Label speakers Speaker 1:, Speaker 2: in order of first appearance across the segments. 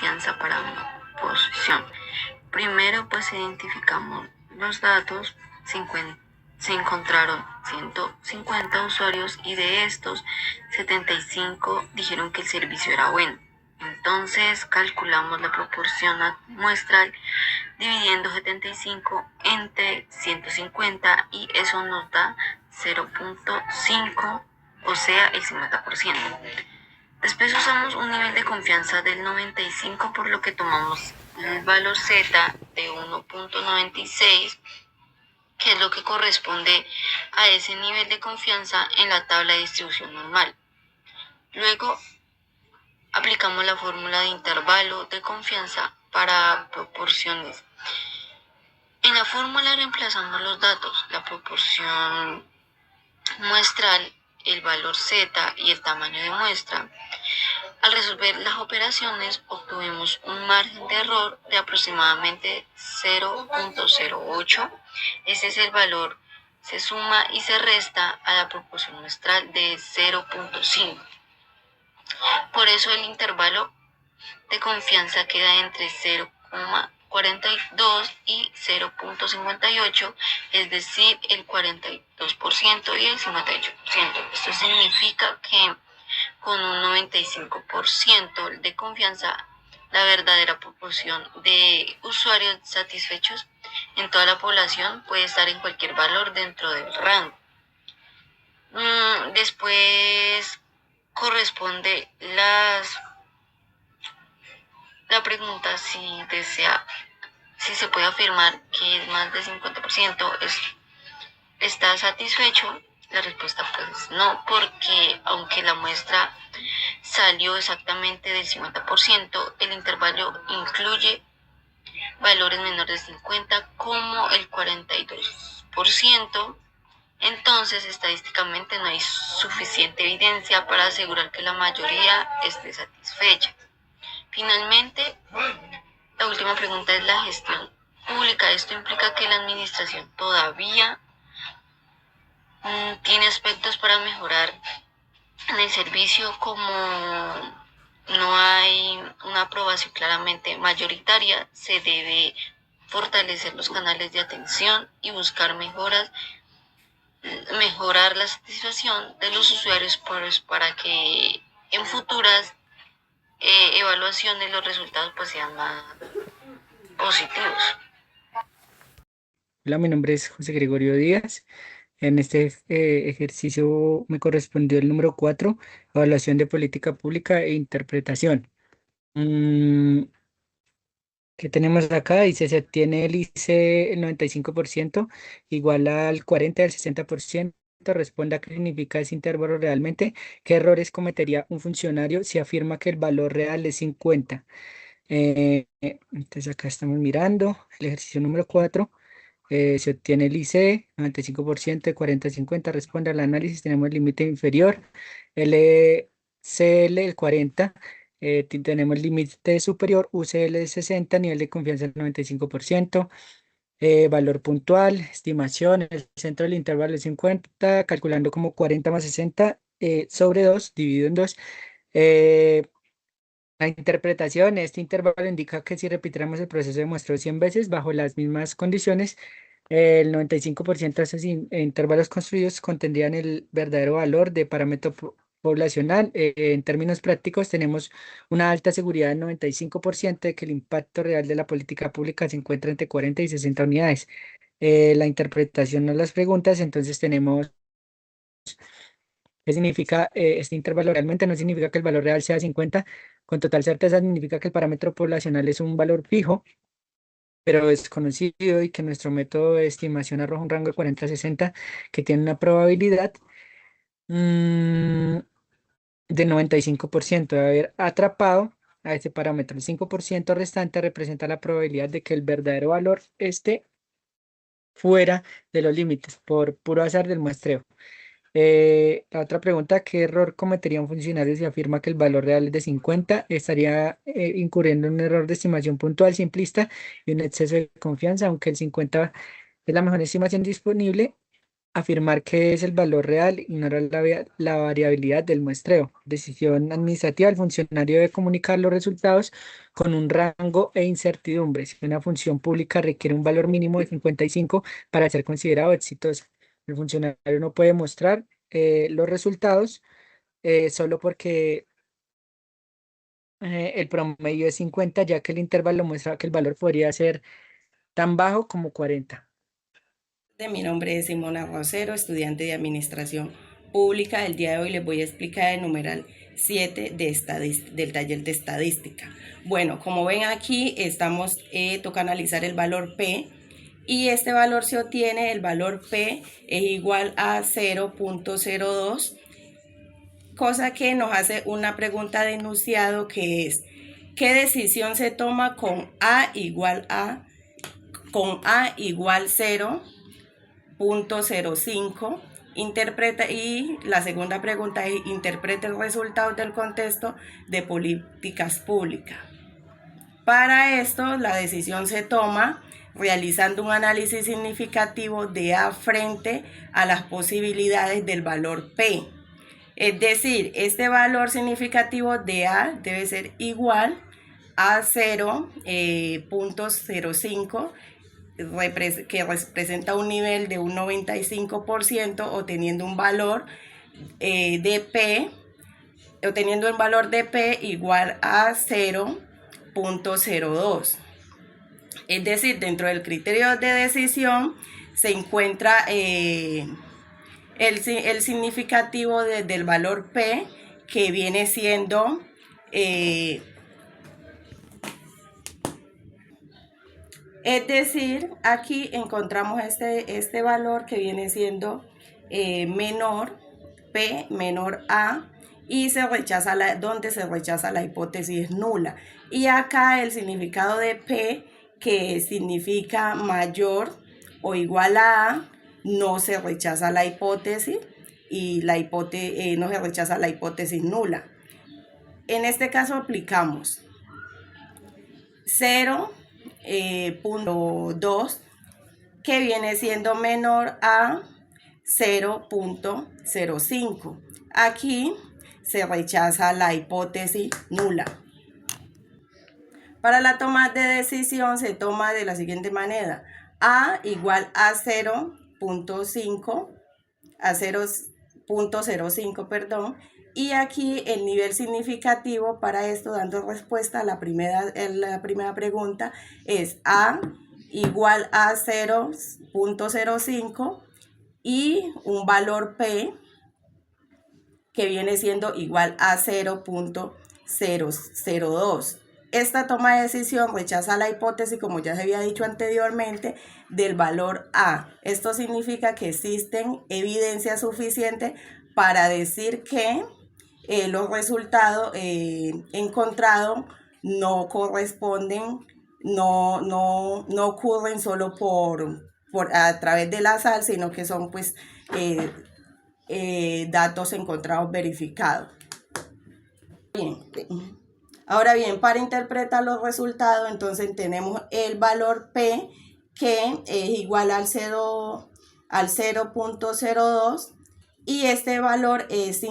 Speaker 1: confianza para una posición. Primero, pues identificamos los datos. Se encontraron 150 usuarios y de estos 75 dijeron que el servicio era bueno. Entonces calculamos la proporción muestral dividiendo 75 entre 150 y eso nos da 0.5, o sea, el 50%. Después usamos un nivel de confianza del 95, por lo que tomamos el valor Z de 1.96, que es lo que corresponde a ese nivel de confianza en la tabla de distribución normal. Luego aplicamos la fórmula de intervalo de confianza para proporciones. En la fórmula reemplazamos los datos, la proporción muestral, el valor Z y el tamaño de muestra. Al resolver las operaciones obtuvimos un margen de error de aproximadamente 0.08. Ese es el valor, se suma y se resta a la proporción muestral de 0.5. Por eso el intervalo de confianza queda entre 0.42 y 0.58, es decir, el 42% y el 58%. Esto significa que con un 95% de confianza, la verdadera proporción de usuarios satisfechos en toda la población puede estar en cualquier valor dentro del rango. Después corresponde la pregunta si se puede afirmar que más del 50% está satisfecho. La respuesta pues no, porque aunque la muestra salió exactamente del 50%, el intervalo incluye valores menores de 50 como el 42%. Entonces, estadísticamente no hay suficiente evidencia para asegurar que la mayoría esté satisfecha. Finalmente, la última pregunta es la gestión pública. Esto implica que la administración todavía tiene aspectos para mejorar en el servicio, como no hay una aprobación claramente mayoritaria. Se debe fortalecer los canales de atención y buscar mejorar la satisfacción de los usuarios para que en futuras evaluaciones los resultados pues sean más positivos.
Speaker 2: Hola, mi nombre es José Gregorio Díaz. En este ejercicio me correspondió el número 4, evaluación de política pública e interpretación. Mm, ¿Qué tenemos acá? Dice, se obtiene el IC el 95% igual al 40 al 60%. Responda qué significa ese intervalo realmente. ¿Qué errores cometería un funcionario si afirma que el valor real es 50? Entonces acá estamos mirando el ejercicio número 4. Se obtiene el IC, 95% de 40-50, responde al análisis, tenemos el límite inferior, LCL el 40, tenemos el límite superior, UCL de 60, nivel de confianza del 95%, valor puntual, estimación, el centro del intervalo es 50, calculando como 40 más 60 sobre 2, dividido en 2. La interpretación, este intervalo indica que si repitiéramos el proceso de muestreo 100 veces bajo las mismas condiciones, el 95% de esos intervalos construidos contendrían el verdadero valor de parámetro poblacional. En términos prácticos, tenemos una alta seguridad del 95% de que el impacto real de la política pública se encuentra entre 40 y 60 unidades. La interpretación de las preguntas, entonces tenemos ¿qué significa este intervalo? Realmente no significa que el valor real sea 50. Con total certeza significa que el parámetro poblacional es un valor fijo, pero desconocido, y que nuestro método de estimación arroja un rango de 40 a 60 que tiene una probabilidad mm, de 95% de haber atrapado a este parámetro. El 5% restante representa la probabilidad de que el verdadero valor esté fuera de los límites por puro azar del muestreo. La otra pregunta, ¿qué error cometería un funcionario si afirma que el valor real es de 50? Estaría incurriendo en un error de estimación puntual, simplista y un exceso de confianza. Aunque el 50 es la mejor estimación disponible, afirmar que es el valor real, ignora la variabilidad del muestreo. Decisión administrativa, el funcionario debe comunicar los resultados con un rango e incertidumbre. Si una función pública requiere un valor mínimo de 55 para ser considerado exitosa, el funcionario no puede mostrar los resultados solo porque el promedio es 50, ya que el intervalo muestra que el valor podría ser tan bajo como 40.
Speaker 3: Mi nombre es Simona Rosero, estudiante de Administración Pública. El día de hoy les voy a explicar el numeral 7 del taller de estadística. Bueno, como ven aquí, toca analizar el valor P, y este valor se obtiene, el valor P es igual a 0.02, cosa que nos hace una pregunta de enunciado, que es: ¿qué decisión se toma con A igual 0.05? Interpreta, y la segunda pregunta es: interpreta el resultado del contexto de políticas públicas. Para esto, la decisión se toma realizando un análisis significativo de A frente a las posibilidades del valor P. Es decir, este valor significativo de A debe ser igual a 0.05, que representa un nivel de un 95%, obteniendo un valor de P, obteniendo el valor de P igual a 0.02. Es decir, dentro del criterio de decisión se encuentra el significativo del valor P, que viene siendo es decir, aquí encontramos este valor que viene siendo menor, P menor A, y donde se rechaza la hipótesis nula. Y acá el significado de P, que significa mayor o igual a, no se rechaza la hipótesis, y no se rechaza la hipótesis nula. En este caso aplicamos 0.2, que viene siendo menor a 0.05. Aquí se rechaza la hipótesis nula. Para la toma de decisión se toma de la siguiente manera: A igual a 0.05, perdón, y aquí el nivel significativo para esto, dando respuesta a la primera pregunta, es A igual a 0.05 y un valor P que viene siendo igual a 0.002. Esta toma de decisión rechaza la hipótesis, como ya se había dicho anteriormente, del valor A. Esto significa que existen evidencias suficientes para decir que los resultados encontrados no corresponden, no ocurren solo a través del azar, sino que son pues datos encontrados verificados. Bien. Ahora bien, para interpretar los resultados, entonces tenemos el valor P, que es igual al 0.02, y este valor es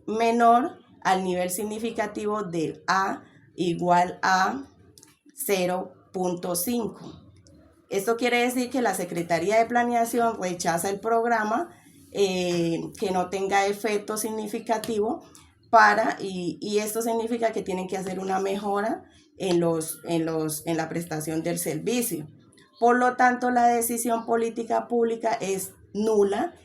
Speaker 3: menor al nivel significativo del A igual a 0.5. Esto quiere decir que la Secretaría de Planeación rechaza el programa que no tenga efecto significativo y esto significa que tienen que hacer una mejora en la prestación del servicio. Por lo tanto, la decisión política pública es nula,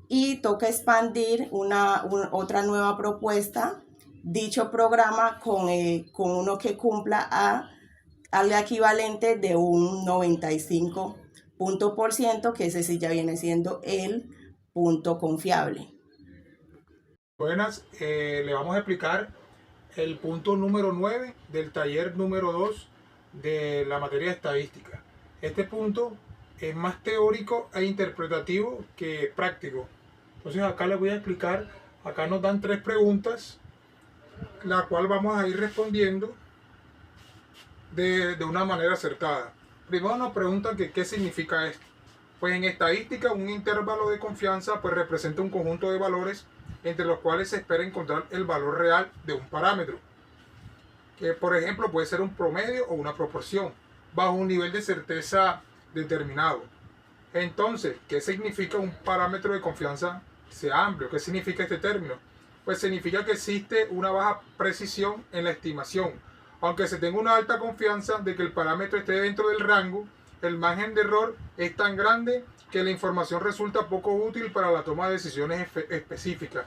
Speaker 3: y toca expandir otra nueva propuesta, dicho programa, con uno que cumpla al equivalente de un 95%, que ese sí ya viene siendo el punto confiable.
Speaker 4: Buenas, le vamos a explicar el punto número 9 del taller número 2 de la materia de estadística. Este punto es más teórico e interpretativo que práctico. Entonces acá les voy a explicar, acá nos dan 3 preguntas, la cual vamos a ir respondiendo de una manera acertada. Primero nos preguntan que qué significa esto. Pues en estadística, un intervalo de confianza pues representa un conjunto de valores entre los cuales se espera encontrar el valor real de un parámetro, que por ejemplo puede ser un promedio o una proporción, bajo un nivel de certeza determinado. Entonces, ¿qué significa un parámetro de confianza sea amplio? ¿Qué significa este término? Pues significa que existe una baja precisión en la estimación. Aunque se tenga una alta confianza de que el parámetro esté dentro del rango, el margen de error es tan grande que la información resulta poco útil para la toma de decisiones específicas.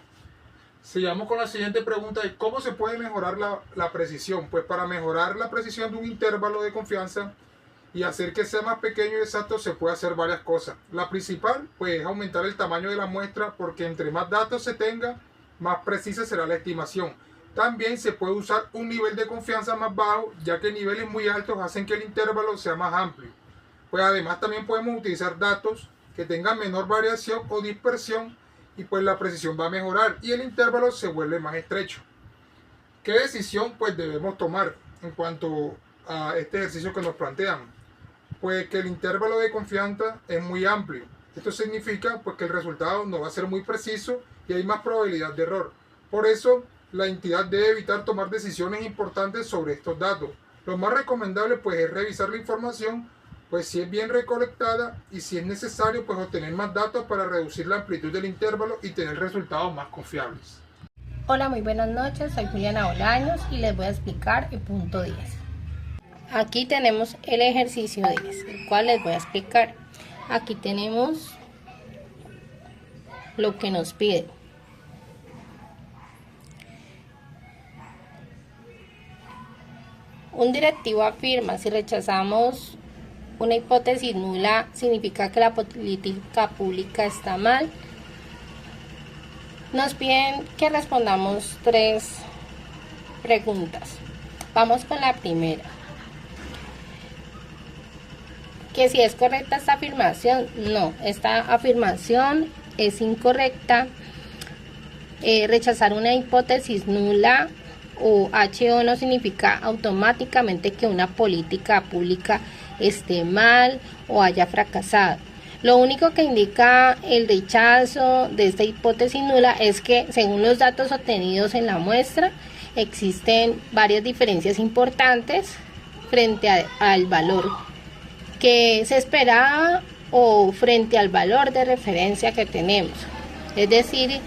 Speaker 4: Sigamos con la siguiente pregunta: ¿cómo se puede mejorar la precisión? Pues para mejorar la precisión de un intervalo de confianza y hacer que sea más pequeño y exacto se puede hacer varias cosas. La principal pues es aumentar el tamaño de la muestra, porque entre más datos se tenga, más precisa será la estimación. También se puede usar un nivel de confianza más bajo, ya que niveles muy altos hacen que el intervalo sea más amplio. Pues además también podemos utilizar datos que tengan menor variación o dispersión, y pues la precisión va a mejorar y el intervalo se vuelve más estrecho. ¿Qué decisión pues debemos tomar en cuanto a este ejercicio que nos plantean? Pues que el intervalo de confianza es muy amplio. Esto significa pues que el resultado no va a ser muy preciso y hay más probabilidad de error. Por eso la entidad debe evitar tomar decisiones importantes sobre estos datos. Lo más recomendable pues es revisar la información, pues si es bien recolectada, y si es necesario pues obtener más datos para reducir la amplitud del intervalo y tener resultados más confiables.
Speaker 5: Hola, muy buenas noches, soy Juliana Bolaños y les voy a explicar el punto 10. Aquí tenemos el ejercicio 10, el cual les voy a explicar. Aquí tenemos lo que nos pide. Un directivo afirma: si rechazamos una hipótesis nula, significa que la política pública está mal. Nos piden que respondamos 3 preguntas. Vamos con la primera. Que si es correcta esta afirmación. No, esta afirmación es incorrecta. Rechazar una hipótesis nula o HO no significa automáticamente que una política pública esté mal o haya fracasado. Lo único que indica el rechazo de esta hipótesis nula es que, según los datos obtenidos en la muestra, existen varias diferencias importantes frente al valor que se esperaba o frente al valor de referencia que tenemos. Es decir,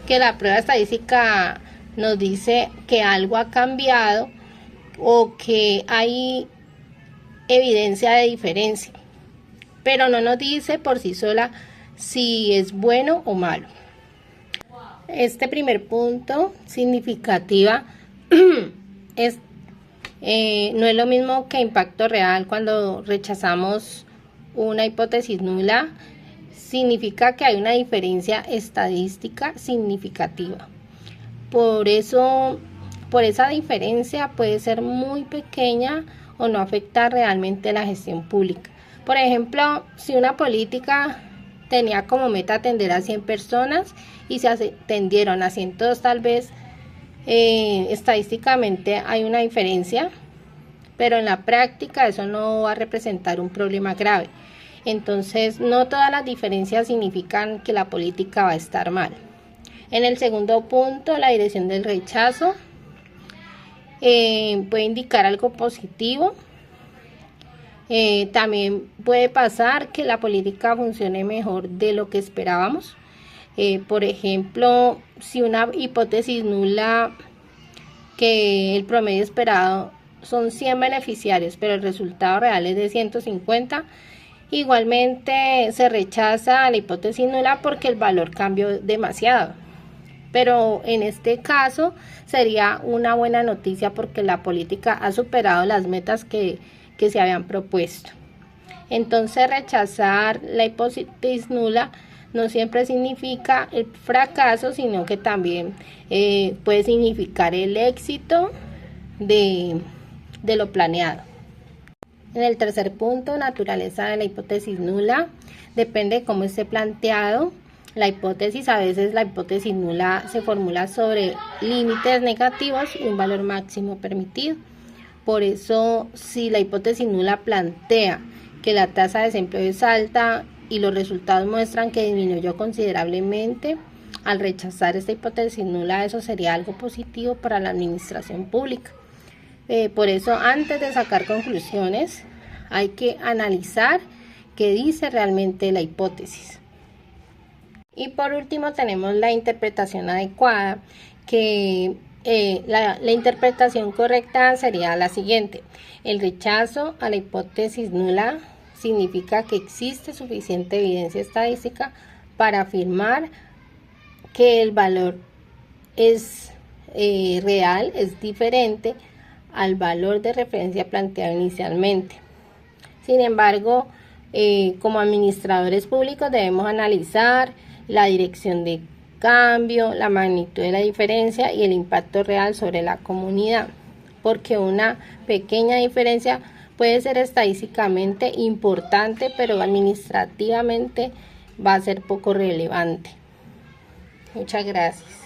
Speaker 5: que la prueba estadística nos dice que algo ha cambiado o que hay evidencia de diferencia, pero no nos dice por sí sola si es bueno o malo. Este primer punto significativa no es lo mismo que impacto real. Cuando rechazamos una hipótesis nula, significa que hay una diferencia estadística significativa. Por esa diferencia puede ser muy pequeña o no afecta realmente la gestión pública. Por ejemplo, si una política tenía como meta atender a 100 personas y se atendieron a 102, tal vez estadísticamente hay una diferencia, pero en la práctica eso no va a representar un problema grave. Entonces, no todas las diferencias significan que la política va a estar mal. En el segundo punto, la dirección del rechazo puede indicar algo positivo. También puede pasar que la política funcione mejor de lo que esperábamos. Por ejemplo, si una hipótesis nula, que el promedio esperado son 100 beneficiarios, pero el resultado real es de 150, igualmente se rechaza la hipótesis nula porque el valor cambió demasiado. Pero en este caso sería una buena noticia porque la política ha superado las metas que se habían propuesto. Entonces, rechazar la hipótesis nula no siempre significa el fracaso, sino que también puede significar el éxito de lo planeado. En el tercer punto, naturaleza de la hipótesis nula, depende de cómo esté planteado. La hipótesis, a veces la hipótesis nula se formula sobre límites negativos y un valor máximo permitido. Por eso, si la hipótesis nula plantea que la tasa de desempleo es alta y los resultados muestran que disminuyó considerablemente. Al rechazar esta hipótesis nula, eso sería algo positivo para la administración pública. Por eso, antes de sacar conclusiones, hay que analizar qué dice realmente la hipótesis. Y por último tenemos la interpretación adecuada, que la interpretación correcta sería la siguiente. El rechazo a la hipótesis nula significa que existe suficiente evidencia estadística para afirmar que el valor es real, es diferente al valor de referencia planteado inicialmente. Sin embargo, como administradores públicos debemos analizar la dirección de cambio, la magnitud de la diferencia y el impacto real sobre la comunidad, porque una pequeña diferencia puede ser estadísticamente importante, pero administrativamente va a ser poco relevante. Muchas gracias.